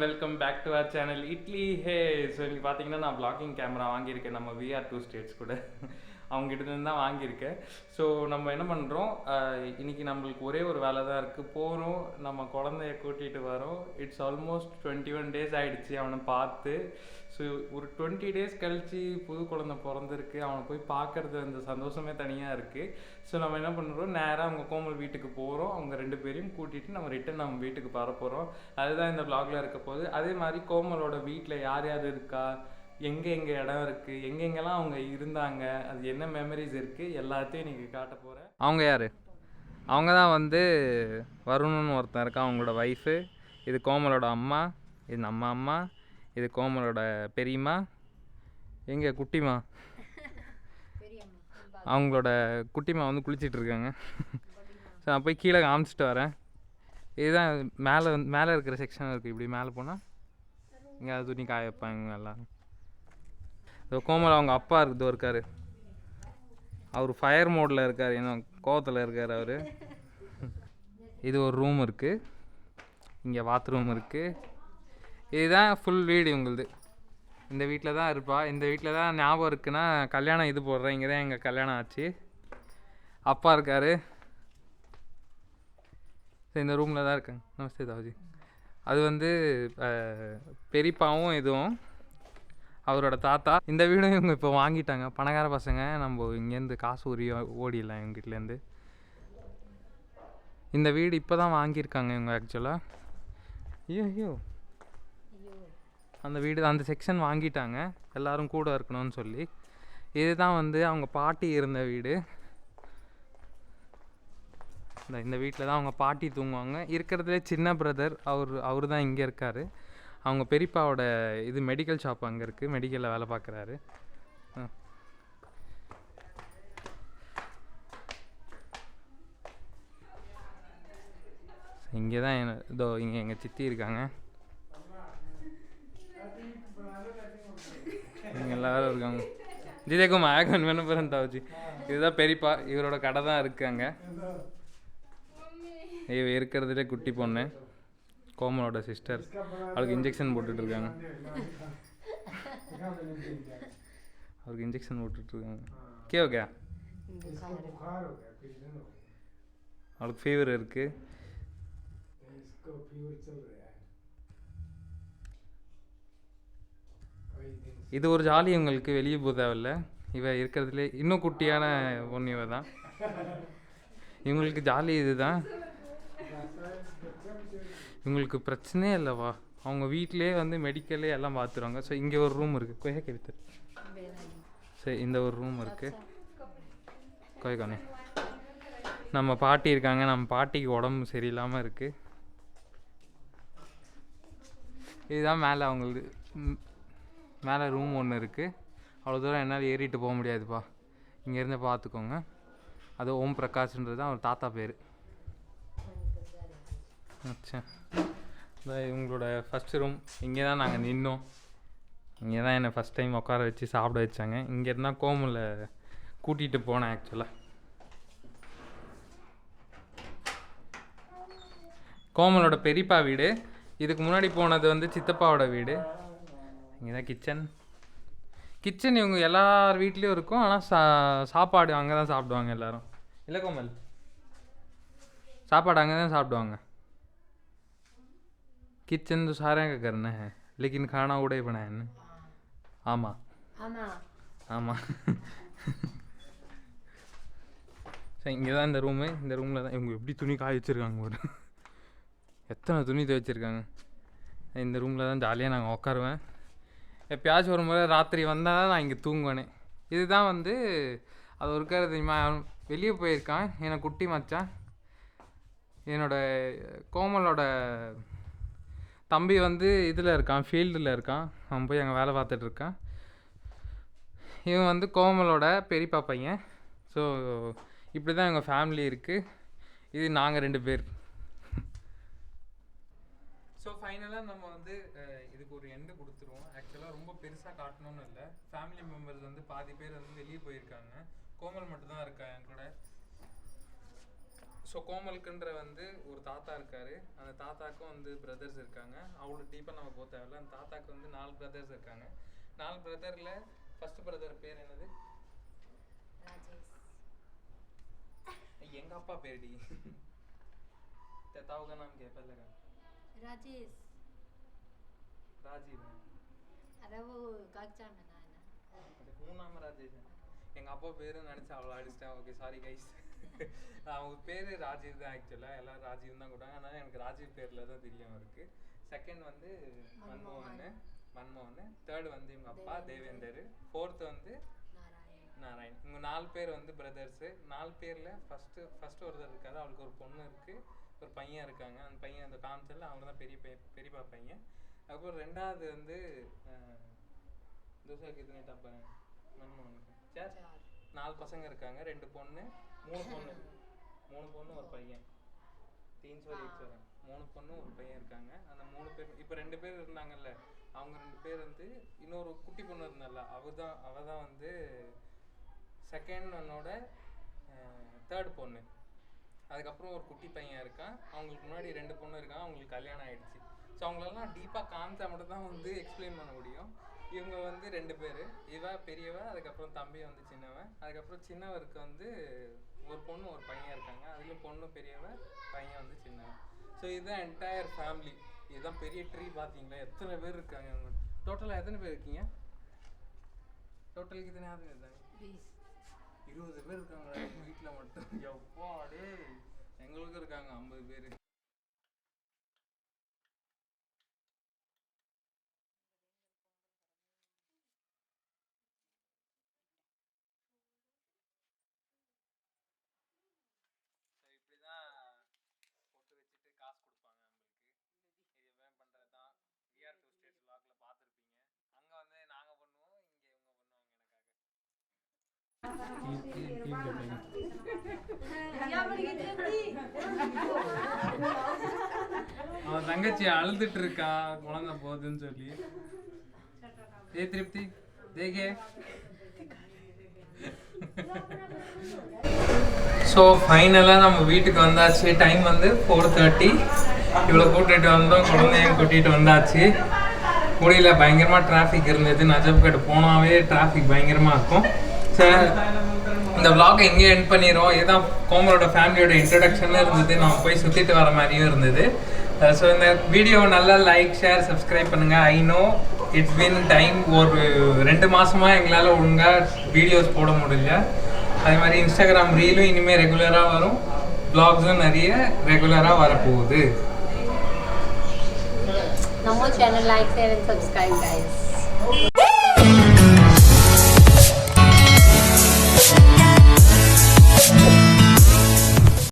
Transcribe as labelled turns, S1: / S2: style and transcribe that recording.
S1: Welcome back to our channel Idli hey. So இன்றைக்கி பார்த்தீங்கன்னா நான் வ்ளாகிங் கேமரா வாங்கியிருக்கேன் நம்ம VR2 ஸ்டேட்ஸ் கூட அவங்ககிட்ட தான் வாங்கியிருக்கேன். ஸோ நம்ம என்ன பண்ணுறோம், இன்றைக்கி நம்மளுக்கு ஒரே ஒரு வேலை தான் இருக்குது. போகிறோம், நம்ம குழந்தைய கூட்டிகிட்டு வரோம். இட்ஸ் ஆல்மோஸ்ட் 21 days ஆகிடுச்சு அவனை பார்த்து. ஸோ ஒரு 20 days கழித்து புது குழந்தை பிறந்திருக்கு. அவனை போய் பார்க்குறது அந்த சந்தோஷமே தனியாக இருக்குது. ஸோ நம்ம என்ன பண்ணுறோம், நேராக அவங்க கோமல் வீட்டுக்கு போகிறோம். அவங்க 2 பேரையும் கூட்டிகிட்டு நம்ம ரிட்டன் நம்ம வீட்டுக்கு போகிறோம். அதுதான் இந்த வ்ளாகில் இருக்க போகுது. அதே மாதிரி கோமலோட வீட்டில் யார் யார் இருக்கா, எங்கே இடம் இருக்குது, எங்கெங்கெல்லாம் அவங்க இருந்தாங்க, அது என்ன மெமரிஸ் இருக்குது, எல்லாத்தையும் இன்றைக்கி காட்ட போகிறேன். அவங்க யார்? அவங்க தான் வந்து வருணுன்னு ஒருத்தன் இருக்கான், அவங்களோட ஒய்ஃபு. இது கோமலோட அம்மா, இது நம்ம அம்மா, இது கோமலோட பெரியம்மா, எங்கே குட்டிமா, அவங்களோட குட்டிமா வந்து குளிச்சிட்டு இருக்காங்க. ஸோ நான் போய் கீழே காமிச்சிட்டு வரேன். இதுதான் மேலே இருக்கிற செக்ஷன் இருக்குது. இப்படி மேலே போனால் இங்கே அது துணி காய வைப்பாங்க எல்லோரும். இதோ கோமல் அவங்க அப்பா இருக்கார். அவர் ஃபயர் மோடில் இருக்கார், இன்னும் கோவத்தில் இருக்கார் அவர். இது ஒரு ரூம் இருக்குது, இங்கே பாத்ரூம் இருக்குது. இதுதான் ஃபுல் வீடு இவங்களுது. இந்த வீட்டில் தான் இருப்பா. இந்த வீட்டில் தான் ஞாபகம் இருக்குன்னா கல்யாணம் இது போடுறேன். இங்கே தான் எங்கள் கல்யாணம் ஆச்சு. அப்பா இருக்கார். இந்த ரூமில் தான் இருக்காங்க. நமஸ்தே தாஜி. அது வந்து பெரியப்பாவும் இதுவும் அவரோட தாத்தா. இந்த வீடும் இவங்க இப்போ வாங்கிட்டாங்க. பணக்கார பசங்க. நம்ம இங்கேருந்து காசு ஓடிடலாம் எங்கள் வீட்டிலேருந்து. இந்த வீடு இப்போ தான் வாங்கியிருக்காங்க இவங்க ஆக்சுவலாக. ஐயோ அந்த வீடு அந்த செக்ஷன் வாங்கிட்டாங்க எல்லோரும் கூட இருக்கணும்னு சொல்லி. இதுதான் வந்து அவங்க பாட்டி இருந்த வீடு. இந்த வீட்டில் தான் அவங்க பாட்டி தூங்குவாங்க. இருக்கிறதுலே சின்ன பிரதர் அவர் தான் இங்கே இருக்கார். அவங்க பெரியப்பாவோட இது மெடிக்கல் ஷாப் அங்கே இருக்குது, மெடிக்கலில் வேலை பார்க்குறாரு. இங்கே தான் இதோ இங்கே எங்கள் சித்தி இருக்காங்க. இங்கே எல்லோரும் இருக்காங்க. ஜிதேக்கும் மயக்கம் வேணும் பிறந்தாச்சு. இதுதான் பெரியப்பா, இவரோட கடை தான் இருக்குது அங்கே. இவ இருக்கிறதுலே குட்டி பொண்ணு, கோமலோட சிஸ்டர். அவளுக்கு இன்ஜெக்ஷன் போட்டுட்ருக்காங்க. அவருக்கு இன்ஜெக்ஷன் போட்டுட்ருக்காங்க. ஓகே அவளுக்கு ஃபீவர் இருக்குது. இது ஒரு ஜாலி. இவங்களுக்கு வெளியே போக தேவையில்ல. இவ இருக்கிறதுலே இன்னும் குட்டியான பொண்ணு இவ தான். இவங்களுக்கு ஜாலி இதுதான். இவங்களுக்கு பிரச்சனையே இல்லைவா, அவங்க வீட்டிலே வந்து மெடிக்கலே எல்லாம் பார்த்துருவாங்க. ஸோ இங்கே ஒரு ரூம் இருக்குது, கொய்யா கவித்தர். சரி, இந்த ஒரு ரூம் இருக்குது கொய்கானே. நம்ம பாட்டி இருக்காங்க. நம்ம பாட்டிக்கு உடம்பு சரியில்லாமல் இருக்குது. இதுதான் மேலே அவங்களுக்கு மேலே ரூம் ஒன்று இருக்குது. அவ்வளோ தூரம் என்னால் ஏறிட்டு போக முடியாதுப்பா, இங்கேருந்து பார்த்துக்கோங்க. அது ஓம் பிரகாஷ்ன்றது தான் அவர் தாத்தா பேர். அச்சா, இவங்களோட ஃபஸ்ட்டு ரூம். இங்கே தான் நாங்கள் நின்னோம். இங்கே தான் என்னை ஃபஸ்ட் டைம் உட்கார வச்சு சாப்பிட வச்சாங்க. இங்கே இருந்தால் கோமலை கூட்டிகிட்டு போனேன் ஆக்சுவலாக. கோமலோட பெரியப்பா வீடு. இதுக்கு முன்னாடி போனது வந்து சித்தப்பாவோட வீடு. இங்கே தான் கிச்சன் இவங்க எல்லார் வீட்லேயும் இருக்கும். ஆனால் சாப்பாடு அங்கே தான் சாப்பிடுவாங்க எல்லோரும். இல்லை கோமல், சாப்பாடு அங்கே தான் சாப்பிடுவாங்க. किचन तो सारे का करना है, लेकिन खाना उड़े बनाए ना. ஆமாம் ஆமாம். சரி, இங்கே தான் இந்த ரூமு. இந்த ரூமில் தான் இவங்க எப்படி துணி காய வச்சுருக்காங்க. ஒரு எத்தனை துணி துவைச்சிருக்காங்க. இந்த ரூமில் தான் ஜாலியாக நாங்கள் உட்காருவேன். எப்பயாச்சும் ஒரு முறை ராத்திரி வந்தால் தான் நான் இங்கே தூங்குவேனே. இதுதான் வந்து அது இருக்கிறது தெரியுமா. வெளியே போயிருக்கான் என்னை குட்டி மச்சான். கோமலோட தம்பி வந்து இதில் இருக்கான், ஃபீல்டில் இருக்கான். அவன் போய் அங்கே வேலை பார்த்துட்ருக்கான். இவன் வந்து கோமலோட பெரியப்பா பையன். ஸோ இப்படி தான் எங்கள் ஃபேமிலி இருக்குது. இது நாங்கள் 2 பேர். ஸோ ஃபைனலாக நம்ம வந்து இதுக்கு ஒரு எண்டு கொடுத்துருவோம். ஆக்சுவலாக ரொம்ப பெருசாக காட்டணும்னு இல்லை. ஃபேமிலி மெம்பர்ஸ் வந்து பாதி பேர் வந்து வெளியே போயிருக்காங்க. கோமல் மட்டும்தான் இருக்கா என் கூட. ஸோ கோமலுக்குன்ற வந்து ஒரு தாத்தா இருக்காரு. அந்த தாத்தாக்கும் வந்து பிரதர்ஸ் இருக்காங்க. அவ்வளோ டீப்பாக நம்ம போக தேவையில்ல. அந்த தாத்தாக்கு வந்து 4 பிரதர்ஸ் இருக்காங்க. 4 பிரதரில் ஃபர்ஸ்ட் பிரதர் பேர் என்னது? எங்கள் அப்பா பேருடி ताऊ का नाम क्या है पहले का?
S2: राजेश।
S1: राजीव है।
S2: अरे वो कक्षा में ना है ना।
S1: अरे वो नाम राजेश है. எங்கள் அப்பா பேர் நினச்சி அவ்வளோ அடிச்சிட்டேன். Okay sorry guys. அவங்க பேர் ராஜீவ் தான். ஆக்சுவலாக எல்லாம் ராஜீவ் தான் கூட்டாங்க. ஆனால் எனக்கு ராஜீவ் பேரில் தான் தெரியாமல் இருக்குது. செகண்ட் வந்து மன்மோகன். தேர்ட் வந்து இவங்க அப்பா தேவேந்தர். ஃபோர்த்து வந்து நாராயண். இவங்க 4 பேர் வந்து பிரதர்ஸு. 4 பேரில் ஃபஸ்ட்டு ஒருத்தர் இருக்காரு. அவளுக்கு ஒரு பொண்ணு இருக்குது, ஒரு பையன் இருக்காங்க. அந்த பையன் அந்த காமிச்சல அவங்க தான் பெரியப்பா பையன். அதுக்கப்புறம் ரெண்டாவது வந்து தோசைக்கு எத்தனை டாப்பாங்க மன்மோகனுக்கு 4 பசங்க இருக்காங்க. 2 பொண்ணு 3 பொண்ணு ஒரு பையன். 3 பொண்ணு ஒரு பையன் இருக்காங்க. அந்த 3 பேர் இப்போ 2 பேர் இருந்தாங்கல்ல, அவங்க 2 பேர் வந்து இன்னொரு குட்டி பொண்ணு இருந்தால அவ தான் வந்து செகண்ட் ஒன்னோட தேர்ட் பொண்ணு. அதுக்கப்புறம் ஒரு குட்டி பையன் இருக்கான். அவங்களுக்கு முன்னாடி 2 பொண்ணு இருக்காங்க. அவங்களுக்கு கல்யாணம் ஆகிடுச்சு. ஸோ அவங்களெல்லாம் டீப்பாக காமிச்சா மட்டும் தான் வந்து எக்ஸ்பிளைன் பண்ண முடியும். இவங்க வந்து 2 பேர், இவ பெரியவ, அதுக்கப்புறம் தம்பி வந்து சின்னவன். அதுக்கப்புறம் சின்னவருக்கு வந்து ஒரு பொண்ணு ஒரு பையன் இருக்காங்க. அதுலேயும் பொண்ணு பெரியவ, பையன் வந்து சின்னவன். ஸோ இதுதான் என்டையர் ஃபேமிலி. இதுதான் பெரிய ட்ரீ. பார்த்தீங்களா எத்தனை பேர் இருக்காங்க? அவங்க டோட்டலாக எத்தனை பேர் இருக்கீங்க? டோட்டலுக்கு எத்தனை ஆகுது? 20 பேர் இருக்காங்க எங்கள் வீட்டில் மட்டும். எவ்வாடு எங்களுக்கும் இருக்காங்க 50 பேர். ஸோ இப்படி தான் பொட்டு வச்சுட்டு காசு கொடுப்பாங்க நம்மளுக்கு. இதுவே பண்ணுறது தான் VR2 States vlogல பார்த்துருப்பீங்க. அங்கே வந்து நாங்கள் பண்ணுவோம், இங்கே இவங்க பண்ணுவாங்க எனக்காக. அவன் தங்கச்சி அழுதுட்டு இருக்கா குழந்தை போகுதுன்னு சொல்லி. ஏ திருப்தி தேகே. ஸோ ஃபைனலாக நம்ம வீட்டுக்கு வந்தாச்சு. டைம் வந்து 4:30. இவ்வளோ கூட்டிகிட்டு வந்தோம், குழந்தையும் கூட்டிகிட்டு வந்தாச்சு. முடியல, பயங்கரமாக டிராஃபிக் இருந்தது. நஜப்கட் போனாவே டிராஃபிக் பயங்கரமாக இருக்கும். சார் இந்த vlog இங்கே எண்ட் பண்ணிடுவோம். இதுதான் கோமலோட ஃபேமிலியோட இன்ட்ரடக்ஷன் இருந்தது. நம்ம போய் சுற்றிட்டு வர மாதிரியும் இருந்தது. ஸோ இந்த வீடியோ நல்லா லைக், ஷேர், சப்ஸ்கிரைப் பண்ணுங்கள். I know it's been time. ஒரு 2 மாதமாக எங்களால் ஒழுங்காக வீடியோஸ் போட முடியல. அதே மாதிரி இன்ஸ்டாகிராம் ரீலும் இனிமேல் ரெகுலராக வரும். vlogsம் நிறைய ரெகுலராக வரப்போகுது.
S2: நம்ம channel like, share and subscribe guys.